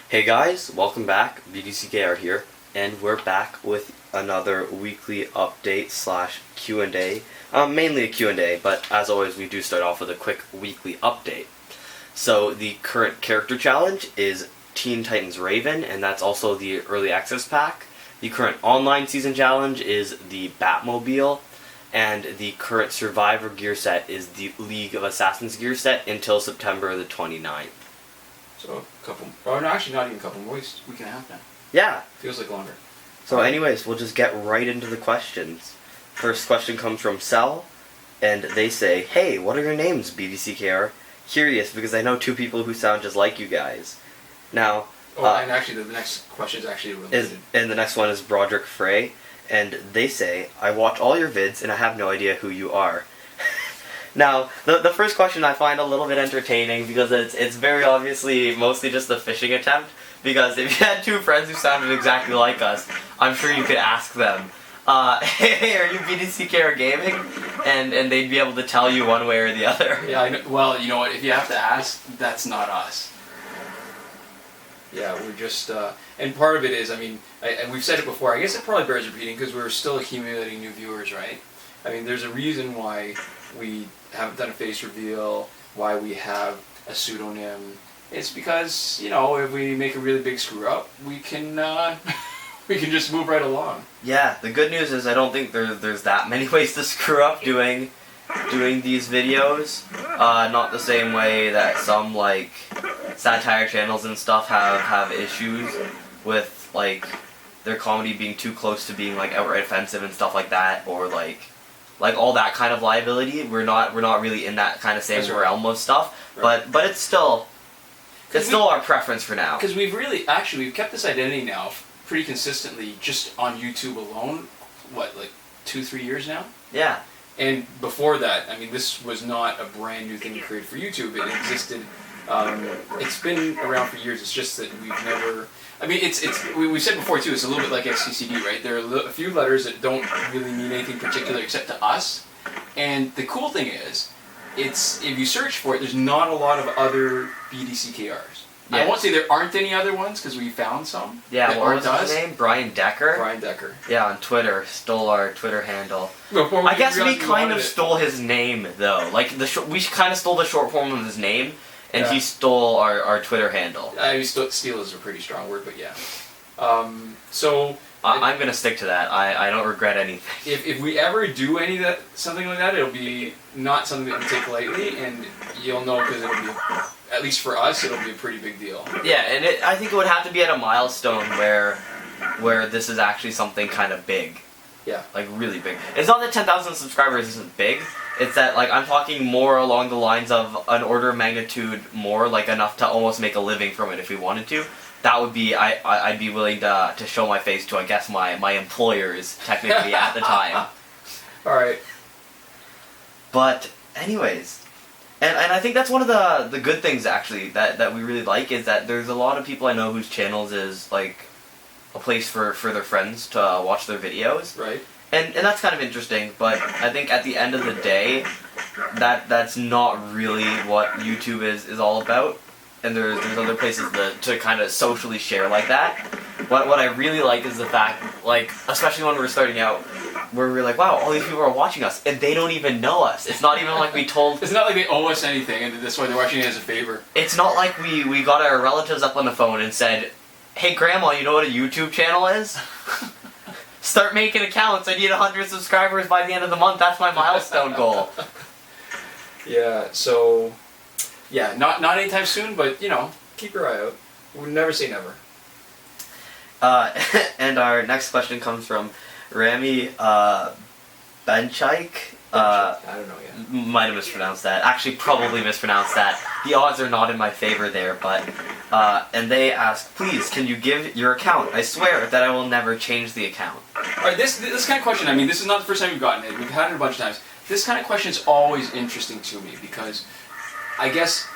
Hey guys, welcome back. BDCKR here, and we're back with another weekly update slash Q&A. Mainly a Q&A, but as always we do start off with a quick weekly update. So the current character challenge is Teen Titans Raven, and that's also the early access pack. The current online season challenge is the Batmobile, and the current Survivor gear set is the League of Assassins gear set until September the 29th. So a couple, or no, actually not even a couple more weeks, week and a half now. Yeah. Feels like longer. So anyways, we'll just get right into the questions. First question comes from Cell, and they say, "Hey, what are your names, BDCKR? Curious because I know two people who sound just like you guys." Now, and actually the next question is actually related. And the next one is Broderick Frey, and they say, "I watch all your vids and I have no idea who you are." Now, the first question I find a little bit entertaining because it's very obviously mostly just a phishing attempt. Because if you had two friends who sounded exactly like us, I'm sure you could ask them, "Hey, are you BDCKR Gaming?" And they'd be able to tell you one way or the other. Yeah, I know, well, you know what, if you have to ask, that's not us. Yeah, we're just, and part of it is, I mean, and we've said it before, I guess it probably bears repeating because we're still accumulating new viewers, right? I mean, there's a reason why we haven't done a face reveal, why we have a pseudonym. It's because, you know, if we make a really big screw up, we can we can just move right along. Yeah, the good news is I don't think there's that many ways to screw up doing these videos. Not the same way that some like satire channels and stuff have issues with like their comedy being too close to being like outright offensive and stuff like that, or like all that kind of liability. We're not really in that kind of same realm of stuff, right. but it's still our preference for now. Because we've kept this identity now pretty consistently just on YouTube alone. What, like 2-3 years now? Yeah. And before that, I mean, this was not a brand new thing we created for YouTube. It existed. It's been around for years. It's just that we've never. I mean, we said before too. It's a little bit like XCCD, right? There are a few letters that don't really mean anything particular except to us. And the cool thing is, if you search for it, there's not a lot of other BDCKRs. Yeah. I won't say there aren't any other ones because we found some. Yeah, what was his name? Brian Decker? Brian Decker. Yeah, on Twitter. Stole our Twitter handle. I guess we kind of stole his name, though. Like, we kind of stole the short form of his name, and he stole our Twitter handle. Steal is a pretty strong word, but yeah. I'm going to stick to that. I don't regret anything. If we ever do something like that, it'll be not something that we take lightly, and you'll know because it'll be, at least for us, it'll be a pretty big deal. Yeah, and I think it would have to be at a milestone where this is actually something kind of big. Yeah. Like, really big. It's not that 10,000 subscribers isn't big. It's that, like, I'm talking more along the lines of an order of magnitude more, like, enough to almost make a living from it if we wanted to. That would be, I'd be willing to show my face to, I guess, my employers, technically, at the time. Alright. But, anyways, and I think that's one of the good things, actually, that we really like, is that there's a lot of people I know whose channels is, like, a place for their friends to watch their videos. Right. And that's kind of interesting, but I think at the end of the day, that's not really what YouTube is all about. And there's other places to kind of socially share like that. What I really like is the fact, like, especially when we're starting out, where we're like, wow, all these people are watching us, and they don't even know us. It's not even like we told... It's not like they owe us anything, and that's why they're watching it as a favor. It's not like we got our relatives up on the phone and said, "Hey, Grandma, you know what a YouTube channel is? Start making accounts. I need 100 subscribers by the end of the month. That's my milestone goal." Yeah, so... Yeah, not anytime soon, but, you know, keep your eye out. We'll never say never. And our next question comes from Rami Bencheikh. I don't know yet. Might have mispronounced that. Actually, probably mispronounced that. The odds are not in my favor there, but... and they ask, "Please, can you give your account? I swear that I will never change the account." Alright, this kind of question, I mean, this is not the first time we've gotten it. We've had it a bunch of times. This kind of question is always interesting to me because... I guess,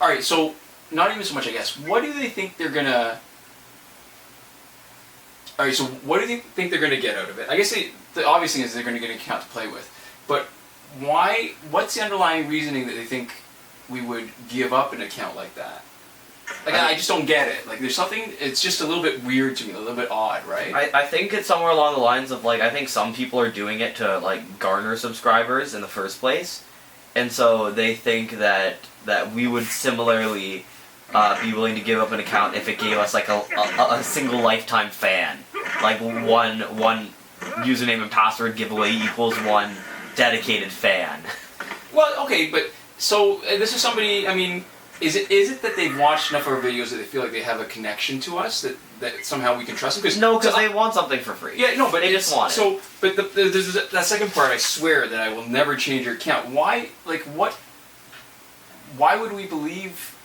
alright, so, not even so much I guess, what do they think they're gonna... Alright, so what do they think they're gonna get out of it? I guess the obvious thing is they're gonna get an account to play with. But what's the underlying reasoning that they think we would give up an account like that? Like, I just don't get it. Like, there's something, it's just a little bit weird to me, a little bit odd, right? I think it's somewhere along the lines of, like, I think some people are doing it to, like, garner subscribers in the first place. And so they think that we would similarly be willing to give up an account if it gave us, like, a single lifetime fan. Like, one username and password giveaway equals one dedicated fan. Well, okay, but, so, this is somebody, I mean, is it that they've watched enough of our videos that they feel like they have a connection to us, that somehow we can trust them? No, because they want something for free. Yeah, no, but they just want it. So, but there's that second part, I swear that I will never change your account. Why, like, why would we believe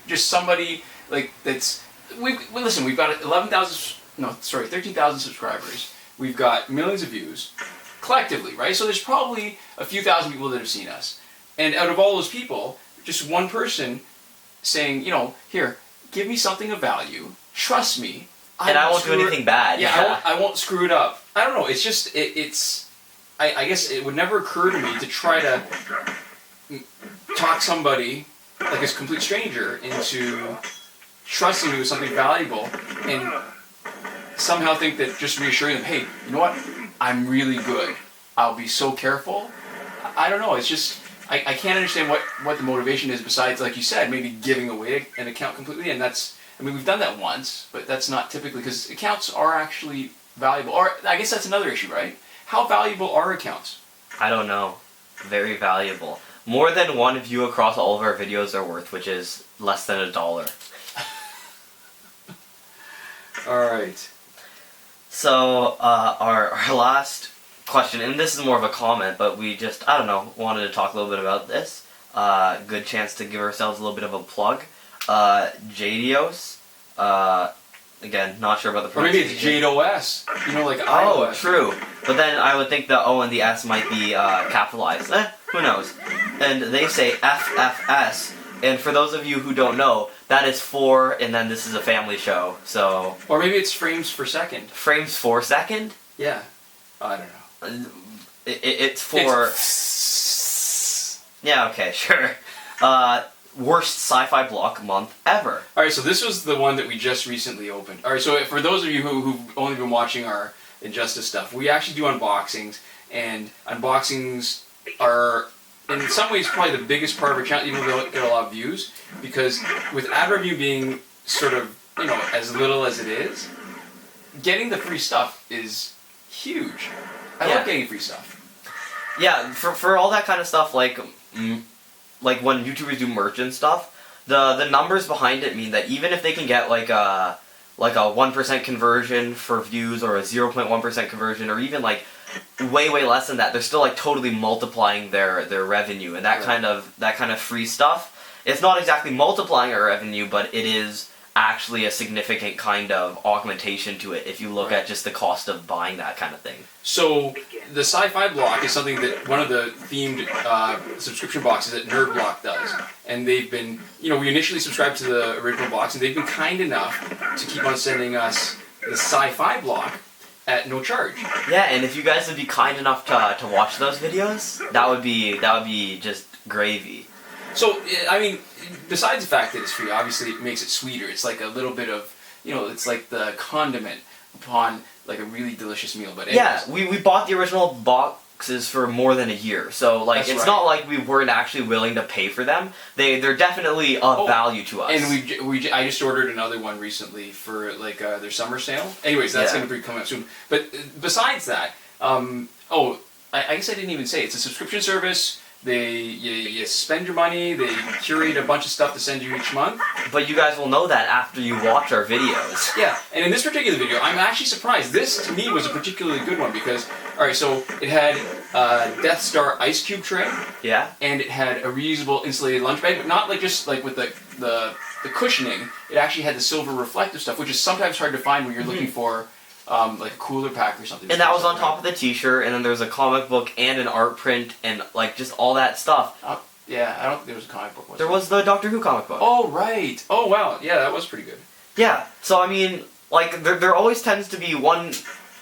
just somebody, like, that's, listen, we've got 13,000 subscribers. We've got millions of views, collectively, right? So there's probably a few thousand people that have seen us. And out of all those people, just one person saying, you know, here, give me something of value, trust me. And I won't do anything bad. Yeah, I won't screw it up. I don't know, it's just, I guess it would never occur to me to try to talk somebody, like a complete stranger, into trusting me with something valuable, and somehow think that just reassuring them, hey, you know what, I'm really good, I'll be so careful. I don't know, it's just, I can't understand what the motivation is besides, like you said, maybe giving away an account completely, and that's, I mean, we've done that once, but that's not typically, because accounts are actually valuable, or I guess that's another issue, right? How valuable are accounts? I don't know. Very valuable. More than one view across all of our videos are worth, which is less than $1. Alright. So, our last question, and this is more of a comment, but we just, I don't know, wanted to talk a little bit about this. Good chance to give ourselves a little bit of a plug. Jadeos, again, not sure about the Or maybe it's pronunciation. Jadeos, you know, like Oh, iOS. true. But then I would think the O and the S might be capitalized. Who knows? And they say FFS, and for those of you who don't know, that is for, and then this is a family show, so... Or maybe it's frames per second. Frames per second? Yeah. I don't know. It's for... Yeah, okay, sure. Worst sci-fi block month ever. Alright, so this was the one that we just recently opened. Alright, so for those of you who've only been watching our Injustice stuff, we actually do unboxings, and unboxings are, in some ways, probably the biggest part of our channel, even though they don't get a lot of views, because with ad revenue being sort of, you know, as little as it is, getting the free stuff is huge. I love getting free stuff. Yeah, for all that kind of stuff, like when YouTubers do merch and stuff, the numbers behind it mean that even if they can get like a 1% conversion for views, or a 0.1% conversion, or even like way less than that, they're still like totally multiplying their revenue, and that kind of free stuff, it's not exactly multiplying our revenue, but it is actually a significant kind of augmentation to it if you look at just the cost of buying that kind of thing. So the sci-fi block is something that one of the themed subscription boxes that Nerd Block does, and they've been, you know, we initially subscribed to the original box, and they've been kind enough to keep on sending us the sci-fi block at no charge. Yeah, and if you guys would be kind enough to watch those videos, that would be just gravy. So, I mean, besides the fact that it's free, obviously it makes it sweeter. It's like a little bit of, you know, it's like the condiment upon like a really delicious meal. But anyways, yeah, we bought the original boxes for more than a year, so like That's it's right. not like we weren't actually willing to pay for them. They're definitely of value to us. And I just ordered another one recently for like their summer sale. Anyways, that's going to be coming up soon. But besides that, I guess I didn't even say, it's a subscription service. You spend your money, they curate a bunch of stuff to send you each month. But you guys will know that after you watch our videos. Yeah, and in this particular video, I'm actually surprised. This, to me, was a particularly good one because, alright, so it had a Death Star ice cube tray. Yeah. And it had a reusable insulated lunch bag, but not like just like with the cushioning. It actually had the silver reflective stuff, which is sometimes hard to find when you're looking for like a cooler pack or something. And that was on top of the t-shirt, and then there's a comic book and an art print, and like just all that stuff. Yeah, I don't think there was a comic book. There was the Doctor Who comic book. Oh, right. Oh, wow. Yeah, that was pretty good. Yeah, so I mean, like, there always tends to be one,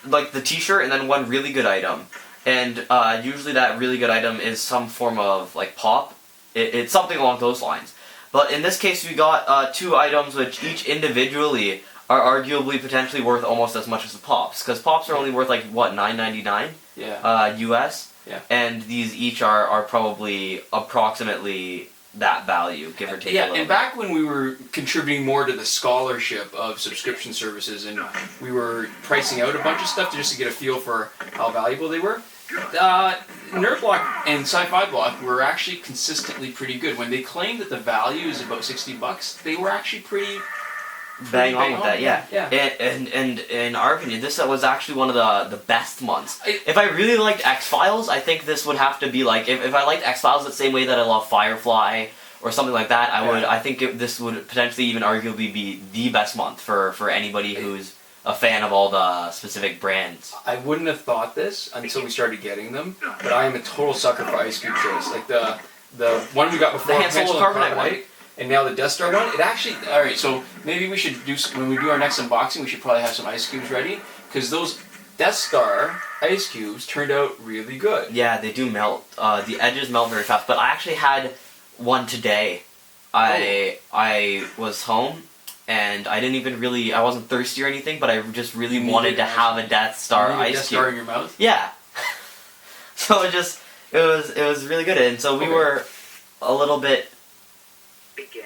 like, the t-shirt and then one really good item. And usually that really good item is some form of, like, pop. It's something along those lines. But in this case, we got 2 items which each individually are arguably potentially worth almost as much as the pops, because pops are only worth like what, $9.99? Yeah. US. Yeah. And these each are probably approximately that value, give or take. Yeah, a little and back when we were contributing more to the scholarship of subscription services, and we were pricing out a bunch of stuff just to get a feel for how valuable they were, Nerd Block and Sci-Fi Block were actually consistently pretty good. When they claimed that the value is about $60, they were actually pretty bang on with that, yeah. Yeah. And in our opinion, this was actually one of the best months. If I really liked X-Files, I think this would have to be like, if I liked X-Files the same way that I love Firefly or something like that, I think this would potentially even arguably be the best month for anybody who's a fan of all the specific brands. I wouldn't have thought this until we started getting them, but I am a total sucker for Ice Cube trays. Like the one we got before, the Han Solo Carbonite one. And now the Death Star one, it actually, alright, so maybe we should do, when we do our next unboxing, we should probably have some ice cubes ready, because those Death Star ice cubes turned out really good. Yeah, they do melt. The edges melt very fast, but I actually had one today. I was home, and I didn't even really, I wasn't thirsty or anything, but I just really wanted to have a Death Star ice Death cube. Star in your mouth? Yeah. So it was really good, and so we were a little bit,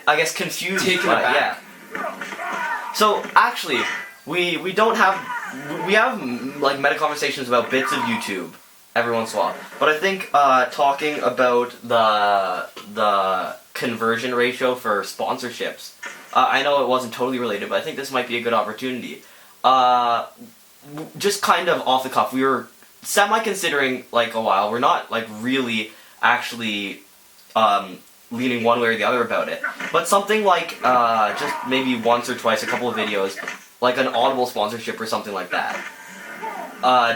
I guess, confused. Taken aback. Yeah. So actually, we have like meta conversations about bits of YouTube every once in a while, but I think talking about the conversion ratio for sponsorships, I know it wasn't totally related, but I think this might be a good opportunity. Just kind of off the cuff, we were semi-considering like a while. We're not like really actually leaning one way or the other about it, but something like just maybe once or twice, a couple of videos, like an Audible sponsorship or something like that.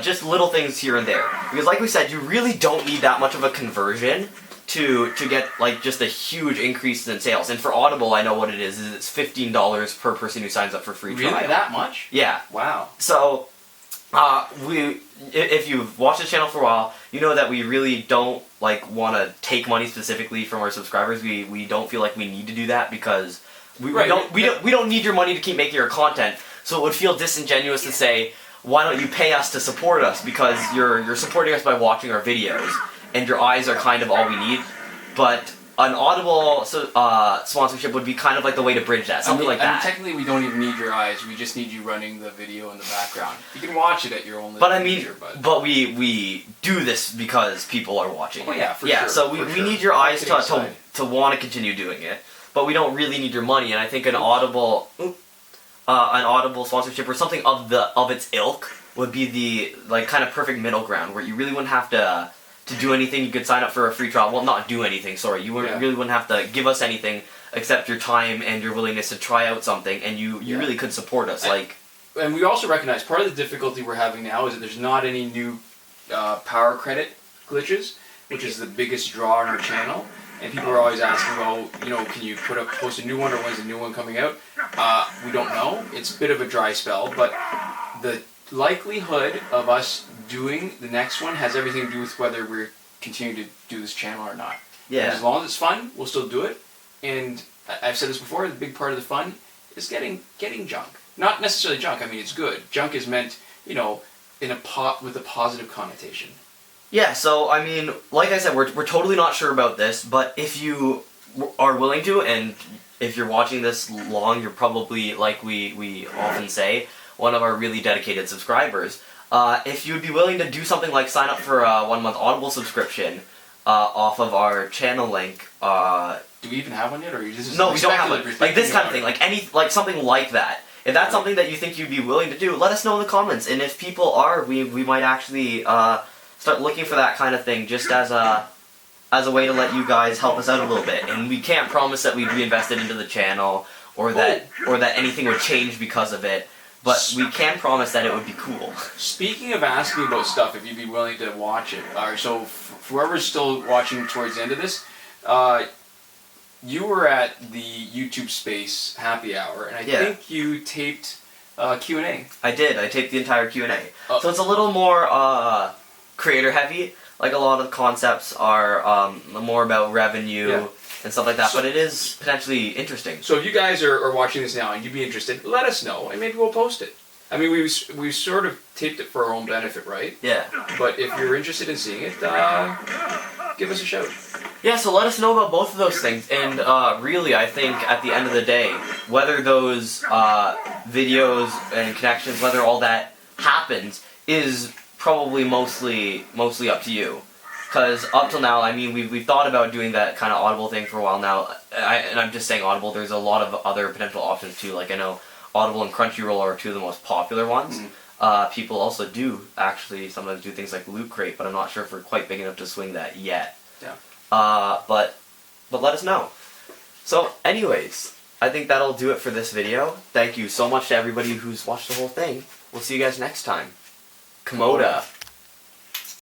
Just little things here and there, because like we said, you really don't need that much of a conversion to get like just a huge increase in sales. And for Audible, I know what it is it's $15 per person who signs up for free trial. Really, that much? Yeah. Wow. So if you've watched the channel for a while, you know that we really don't like want to take money specifically from our subscribers. We don't feel like we need to do that, because we don't need your money to keep making your content. So it would feel disingenuous to say, why don't you pay us to support us, because you're supporting us by watching our videos, and your eyes are kind of all we need. But an Audible sponsorship would be kind of like the way to bridge that, something like that. Technically, we don't even need your eyes. We just need you running the video in the background. You can watch it at your own. But I mean, but we do this because people are watching. Oh yeah, for sure. Yeah, so we need your eyes to want to continue doing it, but we don't really need your money. And I think an Audible sponsorship or something of its ilk would be the like kind of perfect middle ground, where you really wouldn't have to do anything. You could sign up for a free trial. Well, not do anything, sorry. You really wouldn't have to give us anything except your time and your willingness to try out something, and you really could support us. And we also recognize part of the difficulty we're having now is that there's not any new power credit glitches, which is the biggest draw on our channel. And people are always asking, well, can you post a new one, or when's the new one coming out? We don't know. It's a bit of a dry spell, but the likelihood of us doing the next one has everything to do with whether we're continuing to do this channel or not. Yeah. And as long as it's fun, we'll still do it. And I've said this before, the big part of the fun is getting junk. Not necessarily junk, I mean it's good. Junk is meant, in a with a positive connotation. Yeah, so I mean, like I said, we're totally not sure about this, but if you are willing to, and if you're watching this long, you're probably, like we often say, one of our really dedicated subscribers. If you'd be willing to do something like sign up for a 1-month Audible subscription off of our channel link. Do we even have one yet, or no, we don't have one. Like this kind of thing, like something like that. If that's something that you think you'd be willing to do, let us know in the comments. And if people are, we might actually start looking for that kind of thing, just as a way to let you guys help us out a little bit. And we can't promise that we'd reinvest it into the channel, or that anything would change because of it. But we can promise that it would be cool. Speaking of asking about stuff, if you'd be willing to watch it, so whoever's still watching towards the end of this, you were at the YouTube Space happy hour, and I think you taped Q&A. I did. I taped the entire Q&A. So it's a little more creator heavy. Like a lot of the concepts are more about revenue and stuff like that. But it is potentially interesting. So if you guys are watching this now and you'd be interested, let us know, and maybe we'll post it. I mean, we sort of taped it for our own benefit, right? Yeah. But if you're interested in seeing it, give us a shout. Yeah, so let us know about both of those things. And really, I think at the end of the day, whether those videos and connections, whether all that happens, is probably mostly up to you. Because up till now, I mean, we've thought about doing that kind of Audible thing for a while now. And I'm just saying Audible, there's a lot of other potential options too. Like I know Audible and Crunchyroll are two of the most popular ones. Mm-hmm. People also do actually sometimes do things like Loot Crate, but I'm not sure if we're quite big enough to swing that yet. Yeah. But let us know. So anyways, I think that'll do it for this video. Thank you so much to everybody who's watched the whole thing. We'll see you guys next time. Komoda.